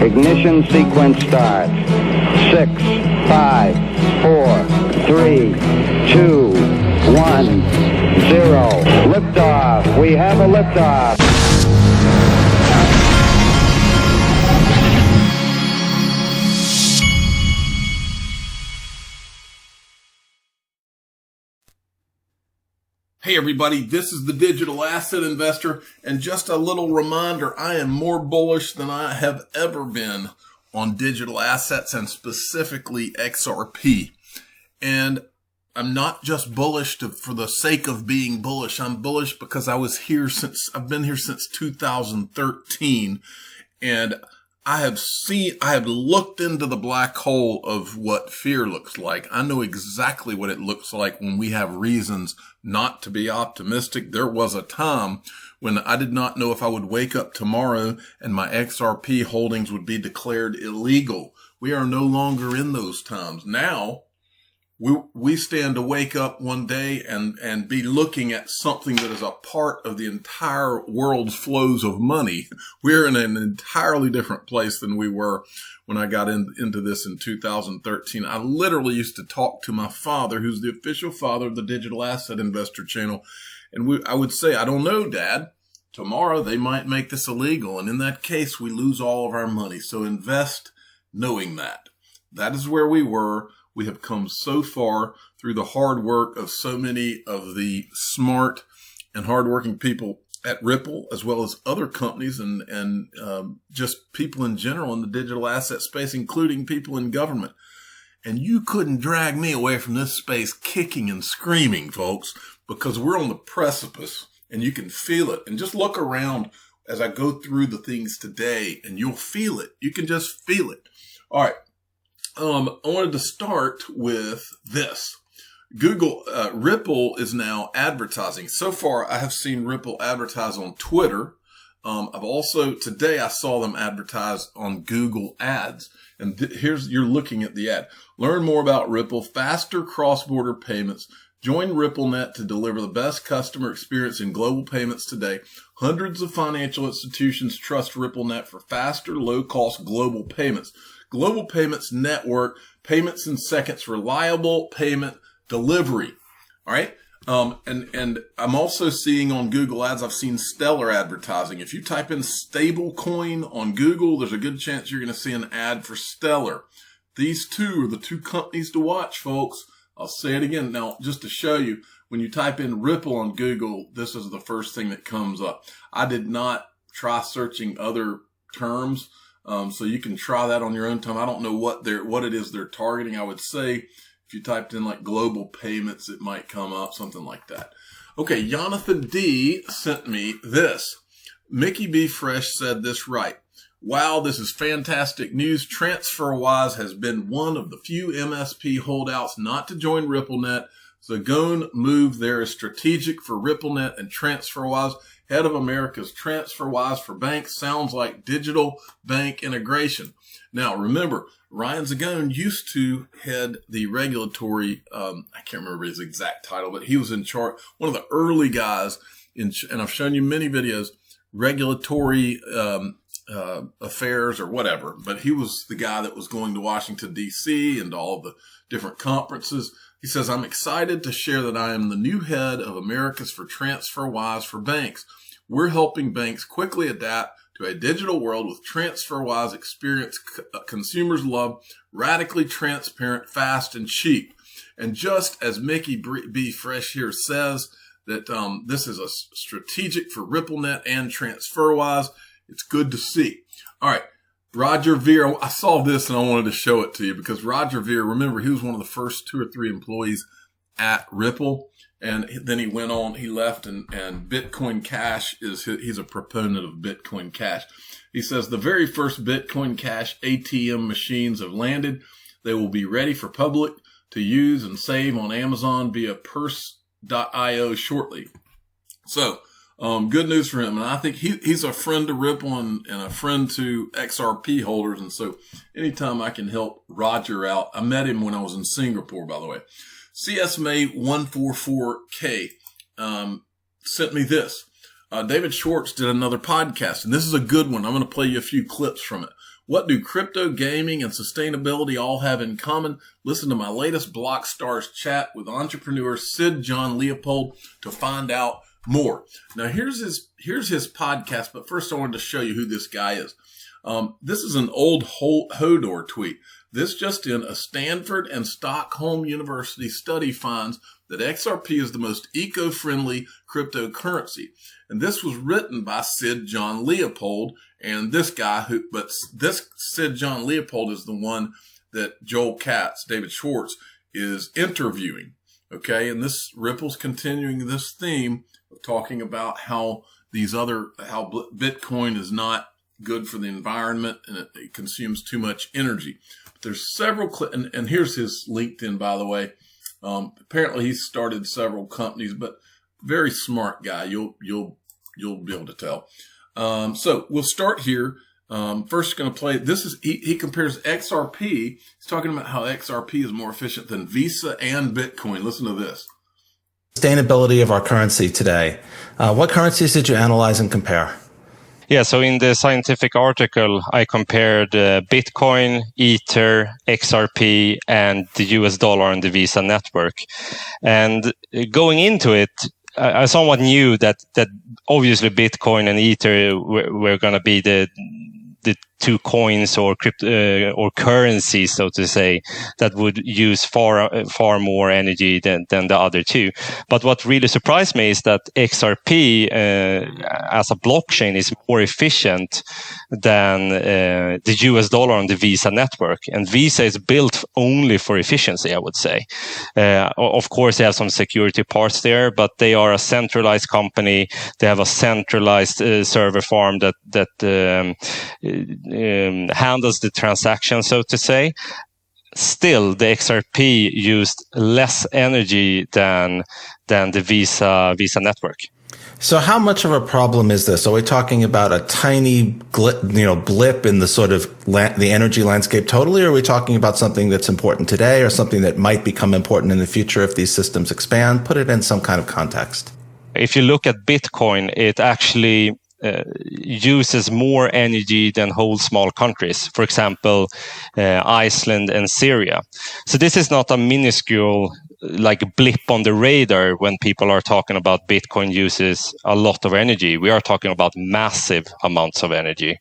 Ignition sequence starts. 6, 5, 4, 3, 2, 1, 0. Liftoff. We have a liftoff. Hey everybody, this is the Digital Asset Investor, and just a little reminder, I am more bullish than I have ever been on digital assets and specifically XRP. And I'm not just bullish for the sake of being bullish. I'm bullish because I've been here since 2013, and I have looked into the black hole of what fear looks like. I know exactly what it looks like when we have reasons not to be optimistic. There was a time when I did not know if I would wake up tomorrow and my XRP holdings would be declared illegal. We are no longer in those times. Now, we stand to wake up one day and be looking at something that is a part of the entire world's flows of money. We're in an entirely different place than we were when I got into this in 2013. I literally used to talk to my father, who's the official father of the Digital Asset Investor channel. And I would say, I don't know, Dad. Tomorrow they might make this illegal. And in that case, we lose all of our money. So invest knowing that. That is where we were. We have come so far through the hard work of so many of the smart and hardworking people at Ripple, as well as other companies and just people in general in the digital asset space, including people in government. And you couldn't drag me away from this space kicking and screaming, folks, because we're on the precipice and you can feel it. And just look around as I go through the things today and you'll feel it. You can just feel it. All right. I wanted to start with this. Ripple is now advertising. So far, I have seen Ripple advertise on Twitter. Today I saw them advertise on Google Ads. And you're looking at the ad. Learn more about Ripple, faster cross-border payments. Join RippleNet to deliver the best customer experience in global payments today. Hundreds of financial institutions trust RippleNet for faster, low-cost global payments. Global Payments Network, payments in seconds, reliable payment delivery. All right. And I'm also seeing on Google Ads, I've seen Stellar advertising. If you type in stable coin on Google, there's a good chance you're going to see an ad for Stellar. These two are the two companies to watch, folks. I'll say it again. Now, just to show you, when you type in Ripple on Google, this is the first thing that comes up. I did not try searching other terms. So you can try that on your own time. I don't know what it is they're targeting. I would say if you typed in like global payments, it might come up, something like that. Okay. Jonathan D sent me this. Mickey B. Fresh said this right. Wow, this is fantastic news. TransferWise has been one of the few MSP holdouts not to join RippleNet. Zagone move there is strategic for RippleNet and TransferWise. Head of America's TransferWise for banks sounds like digital bank integration. Now, remember, Ryan Zagone used to head the regulatory, I can't remember his exact title, but he was in charge, one of the early guys, and I've shown you many videos, regulatory affairs or whatever, but he was the guy that was going to Washington, D.C. and all of the different conferences. He says, I'm excited to share that I am the new head of America's for TransferWise for banks. We're helping banks quickly adapt to a digital world with TransferWise experience consumers love, radically transparent, fast, and cheap. And just as Mickey B. Fresh here says that this is a strategic for RippleNet and TransferWise, it's good to see. All right. Roger Ver, I saw this and I wanted to show it to you because Roger Ver, remember, he was one of the first 2 or 3 employees at Ripple. And then he went on, he left and Bitcoin Cash he's a proponent of Bitcoin Cash. He says the very first Bitcoin Cash ATM machines have landed. They will be ready for public to use and save on Amazon via purse.io shortly. So, good news for him. And I think he's a friend to Ripple and a friend to XRP holders. And so anytime I can help Roger out, I met him when I was in Singapore, by the way. CSMA 144K, sent me this. David Schwartz did another podcast, and this is a good one. I'm going to play you a few clips from it. What do crypto, gaming, and sustainability all have in common? Listen to my latest BlockStars chat with entrepreneur Sid John Leopold to find out more. Now, here's his podcast, but first I wanted to show you who this guy is. This is an old Hodor tweet. This just in, a Stanford and Stockholm University study finds that XRP is the most eco-friendly cryptocurrency. And this was written by Sid John Leopold, and this Sid John Leopold is the one that Joel Katz, David Schwartz, is interviewing. Okay, and this Ripple's continuing this theme of talking about how Bitcoin is not good for the environment and it consumes too much energy. But there's several and here's his LinkedIn, by the way. Apparently he's started several companies, but very smart guy. You'll be able to tell. So we'll start here. First going to play, he compares XRP. He's talking about how XRP is more efficient than Visa and Bitcoin. Listen to this. Sustainability of our currency today. What currencies did you analyze and compare? Yeah, so in the scientific article, I compared Bitcoin, Ether, XRP, and the US dollar on the Visa network. And going into it, I somewhat knew that obviously Bitcoin and Ether were going to be the two coins or currencies, so to say, that would use far more energy than the other two. But what really surprised me is that XRP as a blockchain is more efficient than the US dollar on the Visa network. And Visa is built only for efficiency, I would say. Of course, they have some security parts there, but they are a centralized company. They have a centralized server farm that handles the transaction, so to say. Still, the XRP used less energy than the Visa network. So how much of a problem is this? Are we talking about a tiny blip in the sort of the energy landscape totally, or are we talking about something that's important today or something that might become important in the future if these systems expand? Put it in some kind of context. If you look at Bitcoin, it actually uses more energy than whole small countries, for example, Iceland and Syria. So this is not a minuscule blip on the radar when people are talking about Bitcoin uses a lot of energy. We are talking about massive amounts of energy.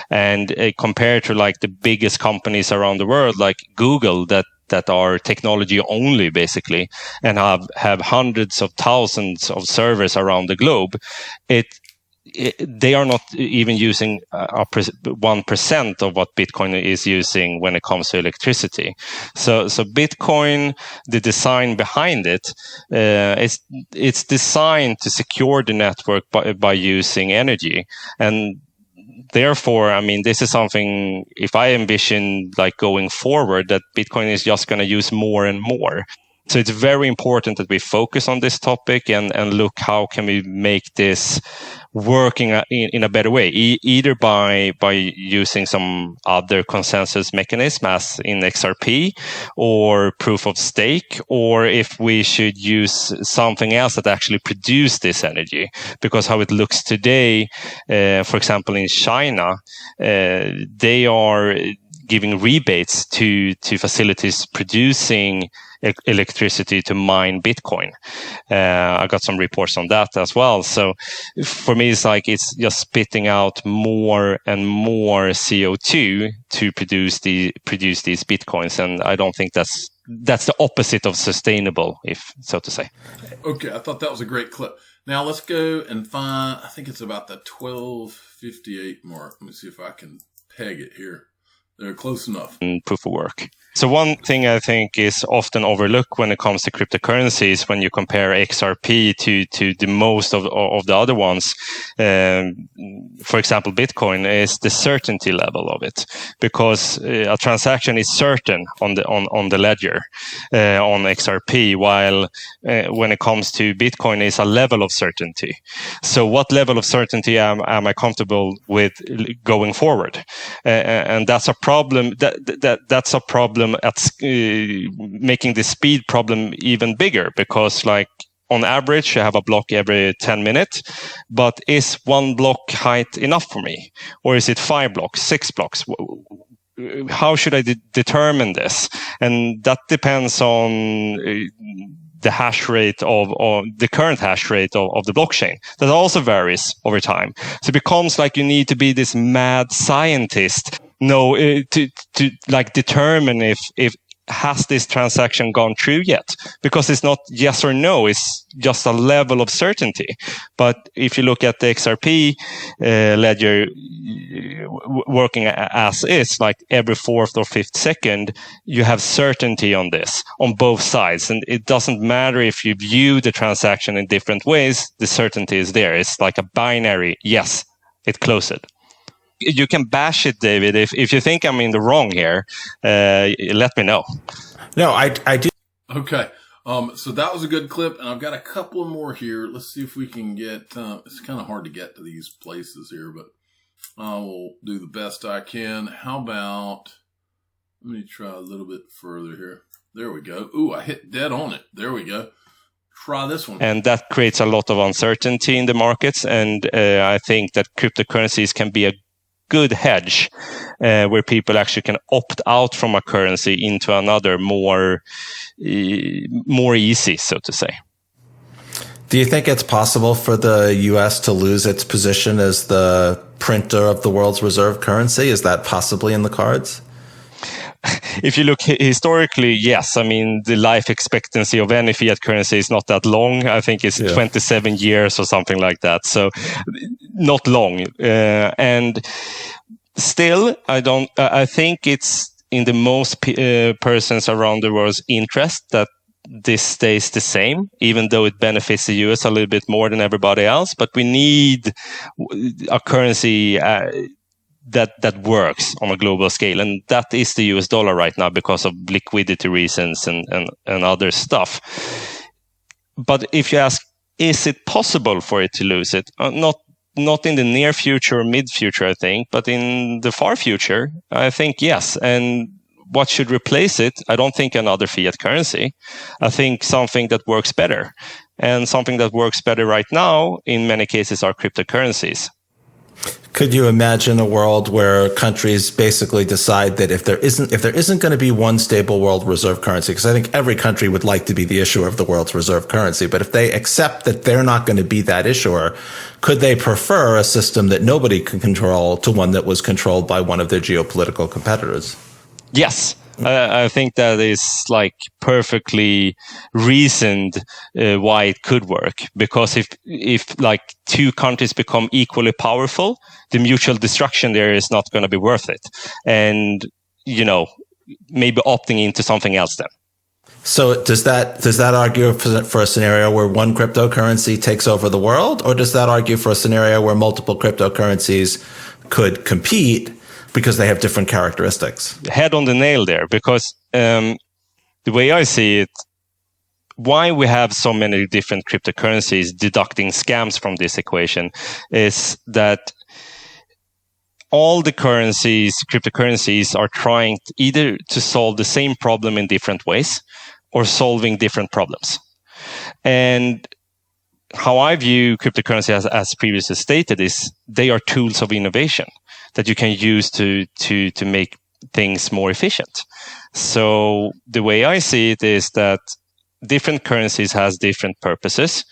And compared to the biggest companies around the world, like Google, that are technology only basically, and have hundreds of thousands of servers around the globe, they are not even using 1% of what Bitcoin is using when it comes to electricity. So Bitcoin, the design behind it, it's designed to secure the network by using energy. And therefore, I mean, this is something, if I envision going forward, that Bitcoin is just going to use more and more. So it's very important that we focus on this topic and look how can we make this working in a better way, either by using some other consensus mechanism as in XRP or proof of stake, or if we should use something else that actually produce this energy. Because how it looks today, for example, in China, they are giving rebates to facilities producing electricity to mine Bitcoin. I got some reports on that as well. So for me, it's just spitting out more and more CO2 to produce these Bitcoins. And I don't think that's the opposite of sustainable, if so to say. Okay. I thought that was a great clip. Now let's go and find, I think it's about the 12:58 mark. Let me see if I can peg it here. They're close enough. Proof of work. So one thing I think is often overlooked when it comes to cryptocurrencies, when you compare XRP to the most of the other ones, for example, Bitcoin, is the certainty level of it, because a transaction is certain on the ledger on XRP, while when it comes to Bitcoin, is a level of certainty. So what level of certainty am I comfortable with going forward? And that's a problem. That's a problem at making the speed problem even bigger, because on average, I have a block every 10 minutes, but is one block height enough for me? Or is it 5 blocks, 6 blocks? How should I determine this? And that depends on the hash rate or the current hash rate of the blockchain. That also varies over time. So it becomes like you need to be this mad scientist, to like determine if has this transaction gone through yet? Because it's not yes or no, it's just a level of certainty. But if you look at the XRP ledger working as is, like every 4th or 5th second, you have certainty on this, on both sides. And it doesn't matter if you view the transaction in different ways, the certainty is there. It's like a binary, yes, it closed it. You can bash it, David. If you think I'm in the wrong here, let me know. No, I do. Okay. So that was a good clip, and I've got a couple more here. Let's see if we can get, it's kind of hard to get to these places here, but I will do the best I can. How about, let me try a little bit further here. There we go. Ooh, I hit dead on it. There we go. Try this one. And that creates a lot of uncertainty in the markets, and I think that cryptocurrencies can be a good hedge where people actually can opt out from a currency into another more easy, so to say. Do you think it's possible for the U.S. to lose its position as the printer of the world's reserve currency? Is that possibly in the cards? If you look historically, yes. I mean, the life expectancy of any fiat currency is not that long. I think it's 27 years or something like that. So not long. And still, I think it's in the most persons around the world's interest that this stays the same, even though it benefits the US a little bit more than everybody else. But we need a currency that works on a global scale, and that is the US dollar right now because of liquidity reasons and other stuff. But if you ask, is it possible for it to lose it? Not in the near future or mid future, I think, but in the far future, I think yes. And what should replace it? I don't think another fiat currency. I think something that works better, and something that works better right now in many cases are cryptocurrencies. Could you imagine a world where countries basically decide that if there isn't going to be one stable world reserve currency, because I think every country would like to be the issuer of the world's reserve currency, but if they accept that they're not going to be that issuer, could they prefer a system that nobody can control to one that was controlled by one of their geopolitical competitors? Yes. I think that is like perfectly reasoned why it could work. Because if like two countries become equally powerful, the mutual destruction there is not going to be worth it. And, maybe opting into something else then. So does that argue for a scenario where one cryptocurrency takes over the world, or does that argue for a scenario where multiple cryptocurrencies could compete because they have different characteristics? Head on the nail there, because the way I see it, why we have so many different cryptocurrencies deducting scams from this equation is that all the cryptocurrencies are trying either to solve the same problem in different ways or solving different problems. And how I view cryptocurrency as previously stated is they are tools of innovation that you can use to make things more efficient. So the way I see it is that different currencies has different purposes,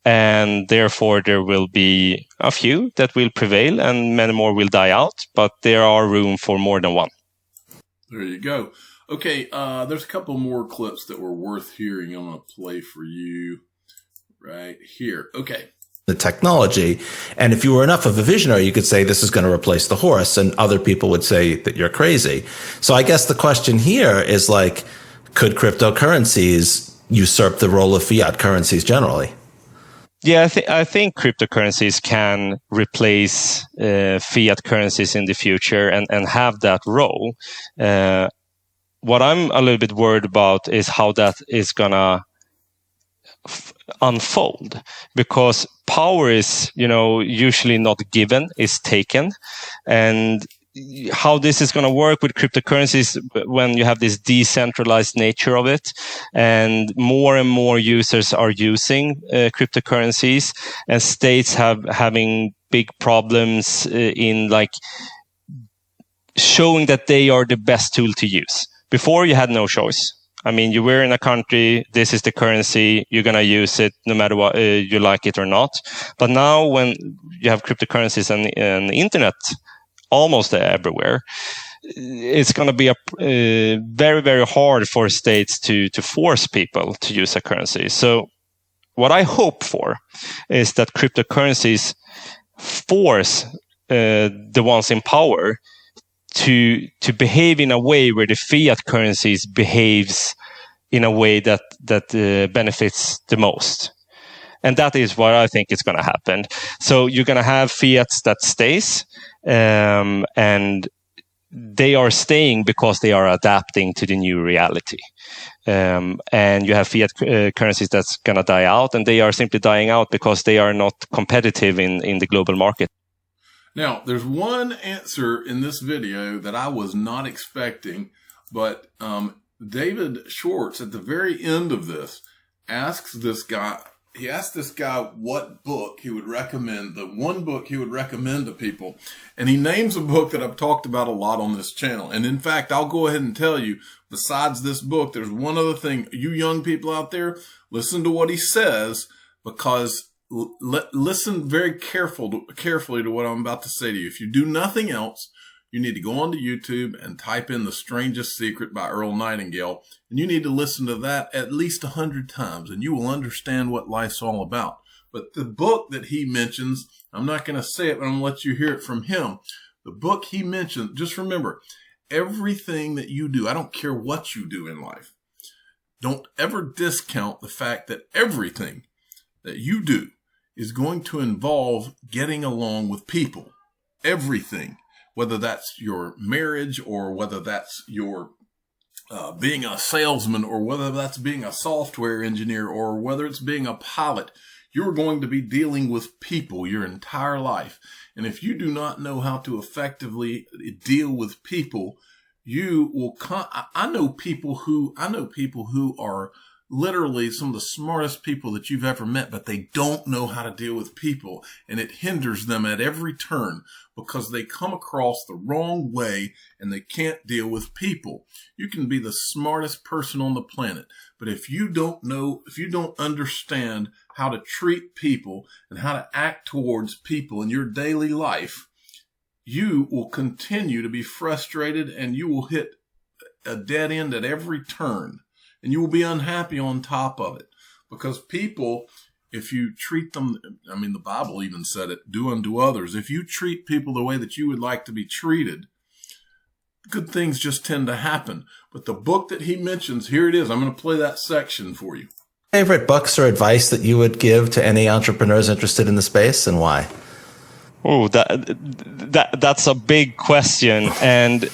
and therefore there will be a few that will prevail and many more will die out, but there are room for more than one. There you go. Okay, there's a couple more clips that were worth hearing. I'm going to play for you right here. Okay. The technology. And if you were enough of a visionary, you could say this is going to replace the horse, and other people would say that you're crazy. So I guess the question here is like, could cryptocurrencies usurp the role of fiat currencies generally? Yeah, I think cryptocurrencies can replace fiat currencies in the future and have that role. What I'm a little bit worried about is how that is going to unfold, because power is, usually not given, is taken. And how this is going to work with cryptocurrencies when you have this decentralized nature of it, and more users are using cryptocurrencies, and states having big problems in like showing that they are the best tool to use. Before, you had no choice. I mean, you were in a country, this is the currency, you're going to use it no matter what you like it or not. But now when you have cryptocurrencies and the internet almost everywhere, it's going to be very, very hard for states to force people to use a currency. So what I hope for is that cryptocurrencies force the ones in power to behave in a way where the fiat currencies behaves in a way that benefits the most. And that is what I think is going to happen. So you're going to have fiats that stays, and they are staying because they are adapting to the new reality. And you have fiat currencies that's going to die out, and they are simply dying out because they are not competitive in the global market. Now, there's one answer in this video that I was not expecting, but David Schwartz at the very end of this asks this guy what book he would recommend, the one book he would recommend to people. And he names a book that I've talked about a lot on this channel. And in fact, I'll go ahead and tell you, besides this book, there's one other thing. You young people out there, listen to what he says, because listen very carefully to what I'm about to say to you. If you do nothing else, you need to go onto YouTube and type in The Strangest Secret by Earl Nightingale. And you need to listen to that at least 100 times, and you will understand what life's all about. But the book that he mentions, I'm not going to say it, but I'm going to let you hear it from him. The book he mentioned, just remember, everything that you do, I don't care what you do in life, don't ever discount the fact that everything that you do is going to involve getting along with people. Everything. Whether that's your marriage, or whether that's your being a salesman, or whether that's being a software engineer, or whether it's being a pilot, you're going to be dealing with people your entire life. And if you do not know how to effectively deal with people, you will. I know people who are literally some of the smartest people that you've ever met, but they don't know how to deal with people, and it hinders them at every turn because they come across the wrong way and they can't deal with people. You can be the smartest person on the planet, but if you don't understand how to treat people and how to act towards people in your daily life, you will continue to be frustrated, and you will hit a dead end at every turn. And you will be unhappy on top of it, because people, if you treat them, I mean, the Bible even said it, do unto others. If you treat people the way that you would like to be treated, good things just tend to happen. But the book that he mentions, here it is. I'm going to play that section for you. Favorite books or advice that you would give to any entrepreneurs interested in the space, and why? Oh, that's a big question. And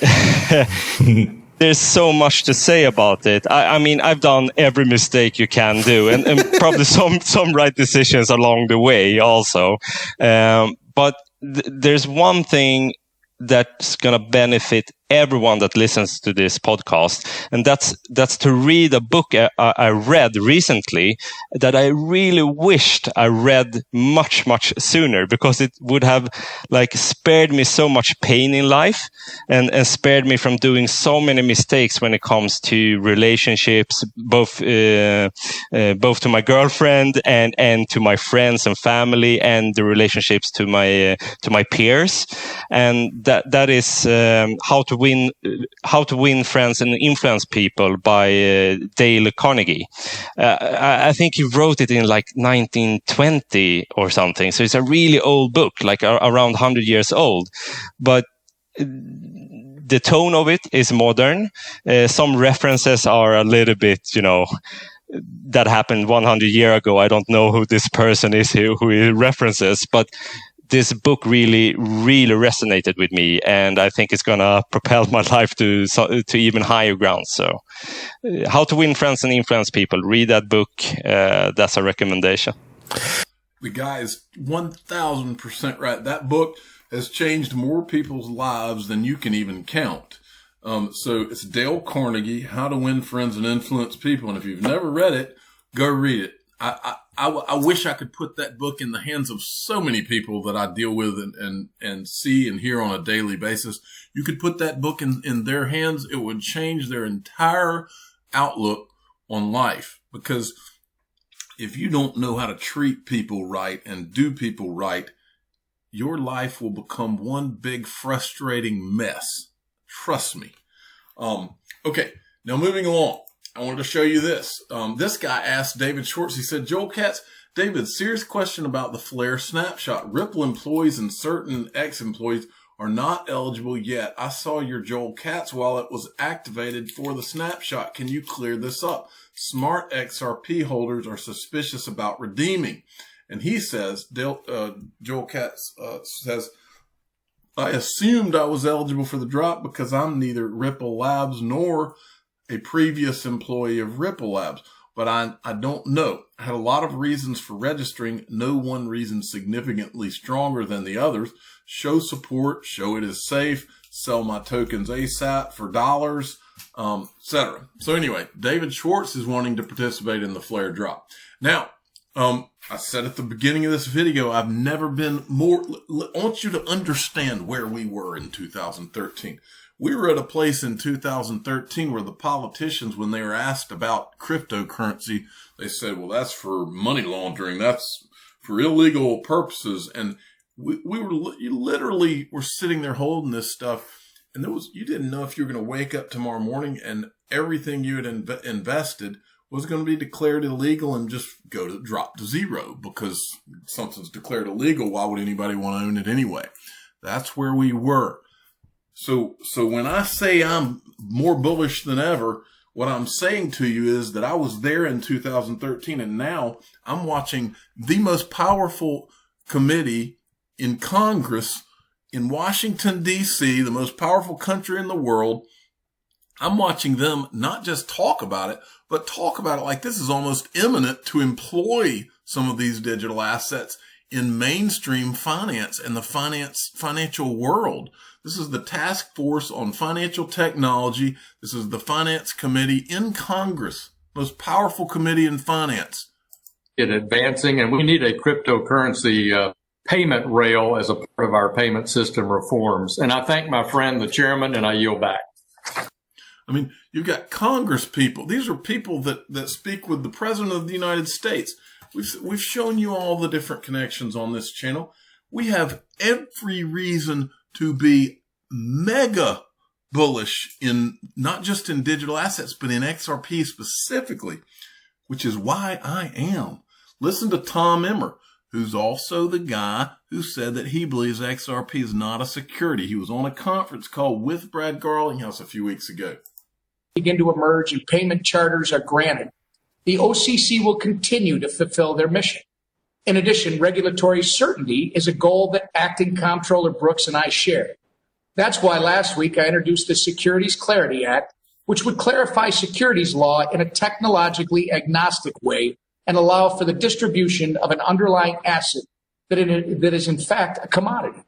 there's so much to say about it. I mean, I've done every mistake you can do, and probably some right decisions along the way also. But there's one thing that's going to benefit everyone that listens to this podcast, and that's to read a book I read recently that I really wished I read much sooner, because it would have like spared me so much pain in life, and spared me from doing so many mistakes when it comes to relationships, both to my girlfriend and to my friends and family, and the relationships to my peers. And that is How to Win Friends and Influence People by Dale Carnegie. I think he wrote it in like 1920 or something. So it's a really old book, like around 100 years old. But the tone of it is modern. Some references are a little bit, that happened 100 years ago. I don't know who this person is who he references, but this book really resonated with me, and I think it's going to propel my life to even higher grounds. So, How to Win Friends and Influence People. Read that book. That's a recommendation. The guy is 1,000% right. That book, has changed more people's lives than you can even count. So it's Dale Carnegie, How to Win Friends and Influence People. And if you've never read it, go read it. I wish I could put that book in the hands of so many people that I deal with and see and hear on a daily basis. You could put that book in their hands. It would change their entire outlook on life, because if you don't know how to treat people right and do people right, your life will become one big frustrating mess. Trust me. Okay, now moving along. I wanted to show you this. This guy asked David Schwartz, he said, Joel Katz, David, serious question about the Flare snapshot. Ripple employees and certain ex-employees are not eligible yet. I saw your Joel Katz wallet was activated for the snapshot. Can you clear this up? Smart XRP holders are suspicious about redeeming. And he says, Joel Katz says, I assumed I was eligible for the drop because I'm neither Ripple Labs nor a previous employee of Ripple Labs, but I don't know. I had a lot of reasons for registering. No one reason significantly stronger than the others. Show support, show it is safe, sell my tokens ASAP for dollars, etc. So anyway, David Schwartz is wanting to participate in the Flare drop. Now, I said at the beginning of this video, I've never been more, I want you to understand where we were in 2013. We were at a place in 2013 where the politicians, when they were asked about cryptocurrency, they said, well, that's for money laundering. That's for illegal purposes. And you literally were sitting there holding this stuff. And you didn't know if you were going to wake up tomorrow morning and everything you had invested was going to be declared illegal and just drop to zero, because something's declared illegal. Why would anybody want to own it anyway? That's where we were. So when I say I'm more bullish than ever, what I'm saying to you is that I was there in 2013, and now I'm watching the most powerful committee in Congress in Washington, D.C., the most powerful country in the world. I'm watching them not just talk about it, but talk about it like this is almost imminent to employ some of these digital assets in mainstream finance and the financial world. This is the Task Force on Financial Technology. This is the Finance Committee in Congress, most powerful committee in finance. Advancing, and we need a cryptocurrency payment rail as a part of our payment system reforms. And I thank my friend, the chairman, and I yield back. I mean, you've got Congress people. These are people that speak with the President of the United States. We've shown you all the different connections on this channel. We have every reason to be mega bullish in not just in digital assets, but in XRP specifically, which is why I am. Listen to Tom Emmer, who's also the guy who said that he believes XRP is not a security. He was on a conference call with Brad Garlinghouse a few weeks ago. Begin to emerge and payment charters are granted, the OCC will continue to fulfill their mission. In addition, regulatory certainty is a goal that Acting Comptroller Brooks and I share. That's why last week I introduced the Securities Clarity Act, which would clarify securities law in a technologically agnostic way and allow for the distribution of an underlying asset that is in fact a commodity.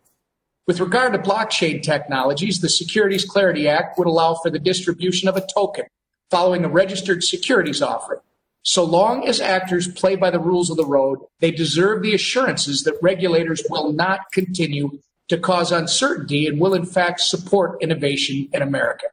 With regard to blockchain technologies, the Securities Clarity Act would allow for the distribution of a token following a registered securities offering. So long as actors play by the rules of the road, they deserve the assurances that regulators will not continue to cause uncertainty and will in fact support innovation in America.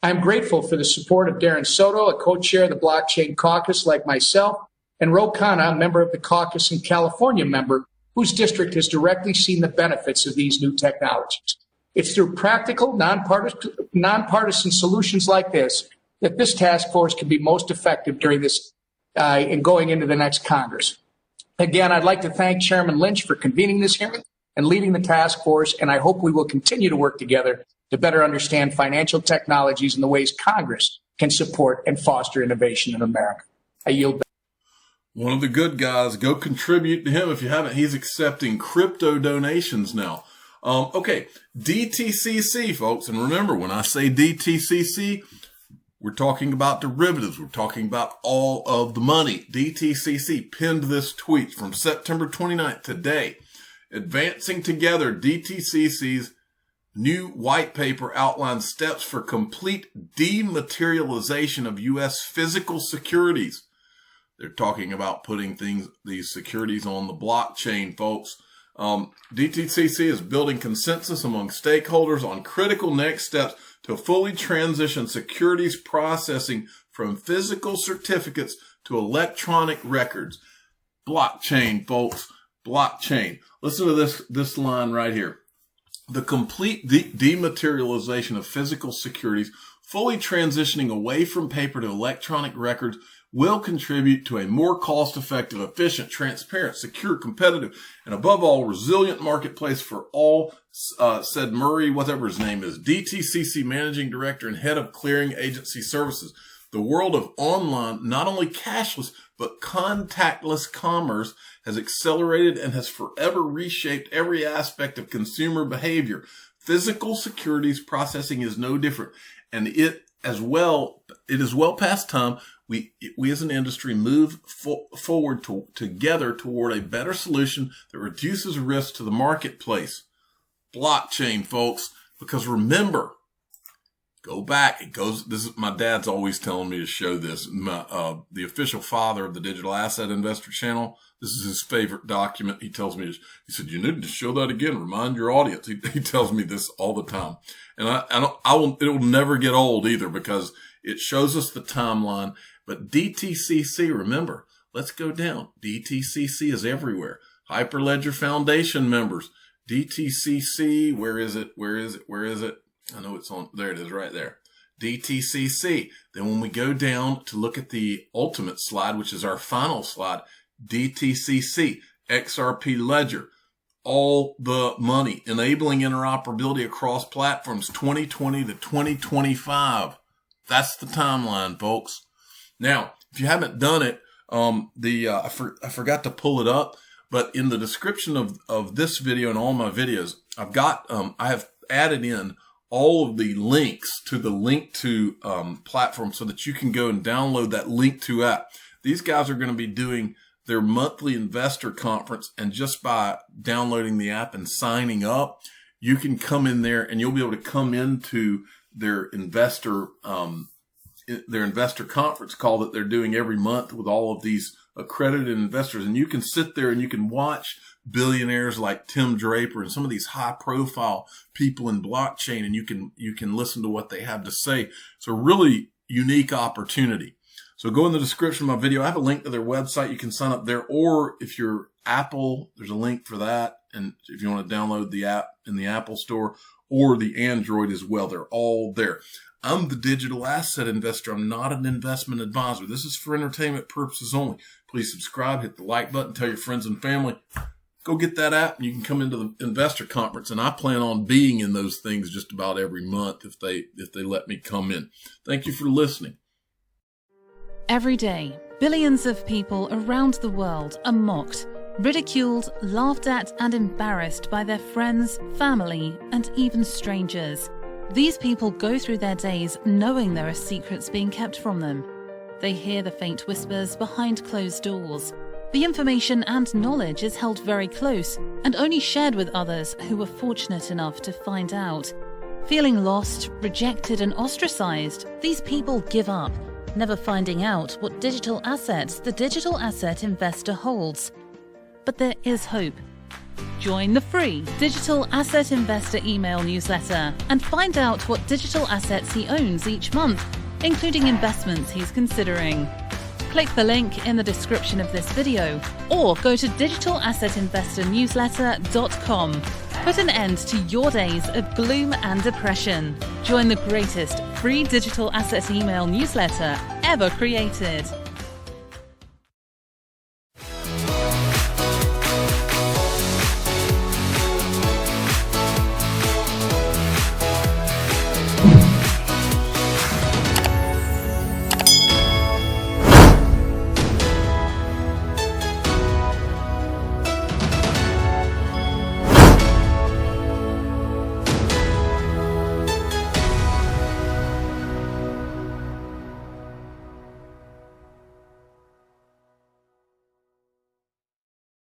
I'm grateful for the support of Darren Soto, a co-chair of the Blockchain Caucus like myself, and Ro Khanna, a member of the caucus and California member, whose district has directly seen the benefits of these new technologies. It's through practical, nonpartisan solutions like this that this task force can be most effective during this in going into the next Congress. Again, I'd like to thank Chairman Lynch for convening this hearing and leading the task force, and I hope we will continue to work together to better understand financial technologies and the ways Congress can support and foster innovation in America. I yield back. One of the good guys, go contribute to him if you haven't. He's accepting crypto donations now. Okay, DTCC, folks. And remember, when I say DTCC, we're talking about derivatives. We're talking about all of the money. DTCC pinned this tweet from September 29th today. Advancing Together, DTCC's new white paper outlines steps for complete dematerialization of U.S. physical securities. They're talking about putting these securities on the blockchain, folks. DTCC is building consensus among stakeholders on critical next steps to fully transition securities processing from physical certificates to electronic records. Blockchain, folks, blockchain. Listen to this line right here. The complete dematerialization of physical securities, fully transitioning away from paper to electronic records, will contribute to a more cost-effective, efficient, transparent, secure, competitive, and above all, resilient marketplace for all, said Murray, whatever his name is, DTCC Managing Director and Head of Clearing Agency Services. The world of online, not only cashless, but contactless commerce has accelerated and has forever reshaped every aspect of consumer behavior. Physical securities processing is no different. And it is well past time we as an industry move forward together toward a better solution that reduces risk to the marketplace. Blockchain, folks, because remember, go back. This is my dad's always telling me to show this. The official father of the Digital Asset Investor channel. This is his favorite document. He tells me, he said, you need to show that again. Remind your audience. He tells me this all the time. And it will never get old either because it shows us the timeline. But DTCC, remember, let's go down. DTCC is everywhere. Hyperledger Foundation members. DTCC, where is it? I know it's on, there it is right there. DTCC. Then when we go down to look at the ultimate slide, which is our final slide, DTCC, XRP Ledger, all the money, enabling interoperability across platforms 2020 to 2025. That's the timeline, folks. Now, if you haven't done it, I forgot to pull it up, but in the description of this video and all my videos, I have added in all of the links to the Link to platform so that you can go and download that Link to app. These guys are going to be doing their monthly investor conference, and just by downloading the app and signing up, you can come in there and you'll be able to come into their investor conference call that they're doing every month with all of these accredited investors. And you can sit there and you can watch billionaires like Tim Draper and some of these high profile people in blockchain, and you can listen to what they have to say. It's a really unique opportunity. So go in the description of my video. I have a link to their website. You can sign up there, or if you're Apple, there's a link for that. And if you want to download the app in the Apple Store or the Android as well, they're all there. I'm the digital asset investor. I'm not an investment advisor. This is for entertainment purposes only. Please subscribe, hit the like button, tell your friends and family. Go get that app and you can come into the investor conference. And I plan on being in those things just about every month if they let me come in. Thank you for listening. Every day, billions of people around the world are mocked, ridiculed, laughed at, and embarrassed by their friends, family, and even strangers. These people go through their days knowing there are secrets being kept from them. They hear the faint whispers behind closed doors. The information and knowledge is held very close and only shared with others who were fortunate enough to find out. Feeling lost, rejected, and ostracized, these people give up, never finding out what digital assets the digital asset investor holds. But there is hope. Join the free Digital Asset Investor email newsletter and find out what digital assets he owns each month, including investments he's considering. Click the link in the description of this video or go to digitalassetinvestornewsletter.com. Put an end to your days of gloom and depression. Join the greatest free digital asset email newsletter ever created.